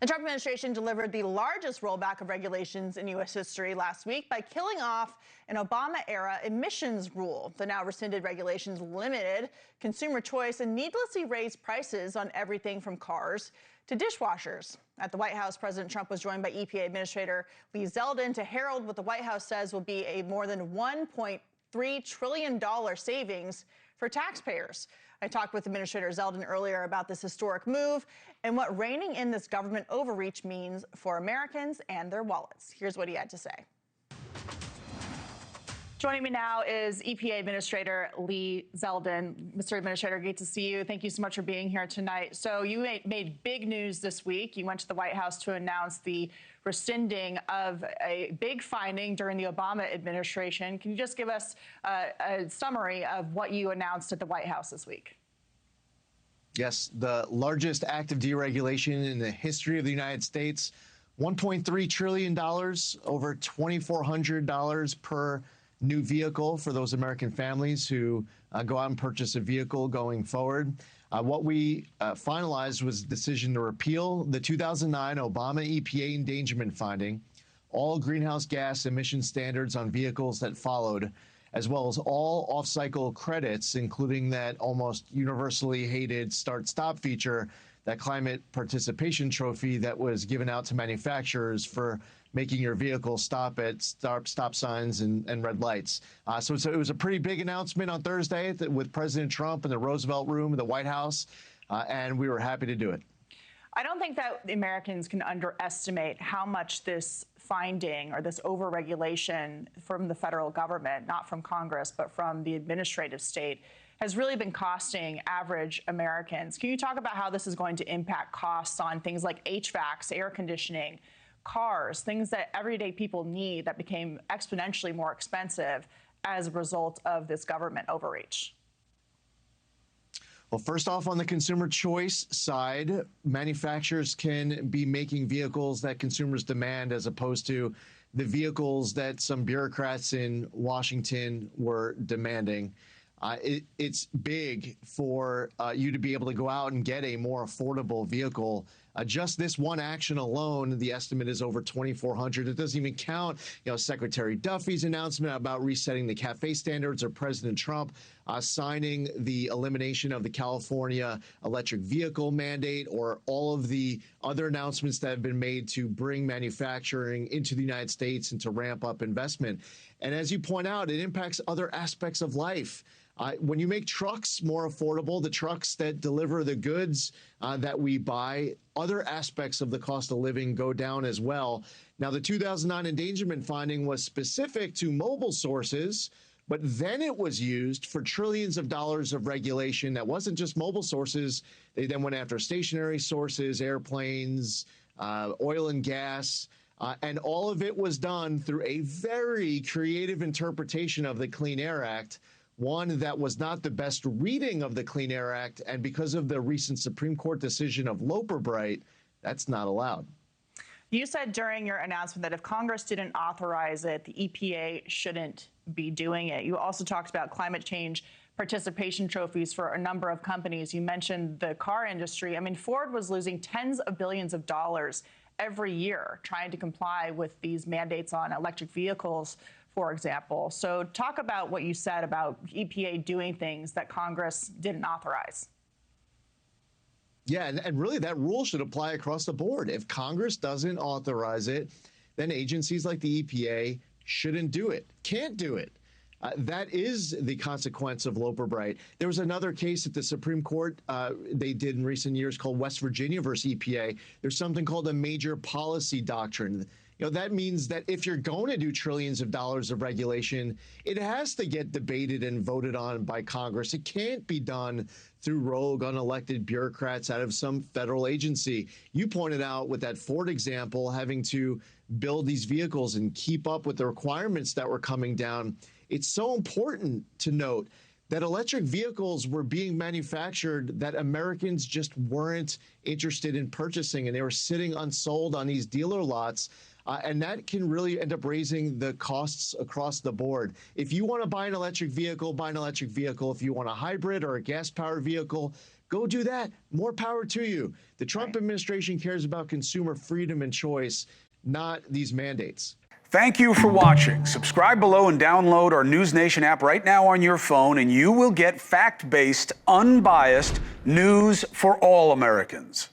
The Trump administration delivered the largest rollback of regulations in U.S. history last week by killing off an Obama-era emissions rule. The now rescinded regulations limited consumer choice and needlessly raised prices on everything from cars to dishwashers. At the White House, President Trump was joined by EPA Administrator Lee Zeldin to herald what the White House says will be a more than $1.3 trillion savings for taxpayers. I talked with Administrator Zeldin earlier about this historic move and what reining in this government overreach means for Americans and their wallets. Here's what he had to say. Joining me now is EPA Administrator Lee Zeldin. Mr. Administrator, great to see you. Thank you so much for being here tonight. So you made big news this week. You went to the White House to announce the rescinding of a big finding during the Obama administration. Can you just give us a summary of what you announced at the White House this week? Yes, the largest act of deregulation in the history of the United States, $1.3 trillion, over $2,400 per new vehicle for those American families who go out and purchase a vehicle going forward. What we finalized was a decision to repeal the 2009 Obama EPA endangerment finding, all greenhouse gas emission standards on vehicles that followed, as well as all off-cycle credits, including that almost universally hated start-stop feature, that climate participation trophy that was given out to manufacturers for making your vehicle stop at stop signs and red lights. So it was a pretty big announcement on Thursday with President Trump in the Roosevelt Room in the White House, and we were happy to do it. I don't think that Americans can underestimate how much this finding or this overregulation from the federal government, not from Congress, but from the administrative state, has really been costing average Americans. Can you talk about how this is going to impact costs on things like HVACs, air conditioning, cars, things that everyday people need that became exponentially more expensive as a result of this government overreach? Well, first off, on the consumer choice side, manufacturers can be making vehicles that consumers demand as opposed to the vehicles that some bureaucrats in Washington were demanding. It's big for you to be able to go out and get a more affordable vehicle. Just this one action alone, the estimate is over $2,400. It doesn't even count, Secretary Duffy's announcement about resetting the CAFE standards, or President Trump signing the elimination of the California electric vehicle mandate, or all of the other announcements that have been made to bring manufacturing into the United States and to ramp up investment. And as you point out, it impacts other aspects of life. When you make trucks more affordable, the trucks that deliver the goods that we buy, other aspects of the cost of living go down as well. Now, the 2009 endangerment finding was specific to mobile sources, but then it was used for trillions of dollars of regulation that wasn't just mobile sources. They then went after stationary sources, airplanes, oil and gas. And all of it was done through a very creative interpretation of the Clean Air Act, one that was not the best reading of the Clean Air Act. And because of the recent Supreme Court decision of Loper-Bright, that's not allowed. You said during your announcement that if Congress didn't authorize it, the EPA shouldn't be doing it. You also talked about climate change participation trophies for a number of companies. You mentioned the car industry. I mean, Ford was losing tens of billions of dollars every year trying to comply with these mandates on electric vehicles, for example. So talk about what you said about EPA doing things that Congress didn't authorize. Yeah, and really that rule should apply across the board. If Congress doesn't authorize it, then agencies like the EPA shouldn't do it, can't do it. That is the consequence of Loper-Bright. There was another case at the Supreme Court they did in recent years called West Virginia versus EPA. There's something called a major policy doctrine. That means that if you're going to do trillions of dollars of regulation, it has to get debated and voted on by Congress. It can't be done through rogue, unelected bureaucrats out of some federal agency. You pointed out with that Ford example, having to build these vehicles and keep up with the requirements that were coming down. It's so important to note that electric vehicles were being manufactured that Americans just weren't interested in purchasing, and they were sitting unsold on these dealer lots. And that can really end up raising the costs across the board. If you want to buy an electric vehicle, buy an electric vehicle. If you want a hybrid or a gas-powered vehicle, go do that. More power to you. The Trump administration cares about consumer freedom and choice, not these mandates. Thank you for watching. Subscribe below and download our NewsNation app right now on your phone, and you will get fact-based, unbiased news for all Americans.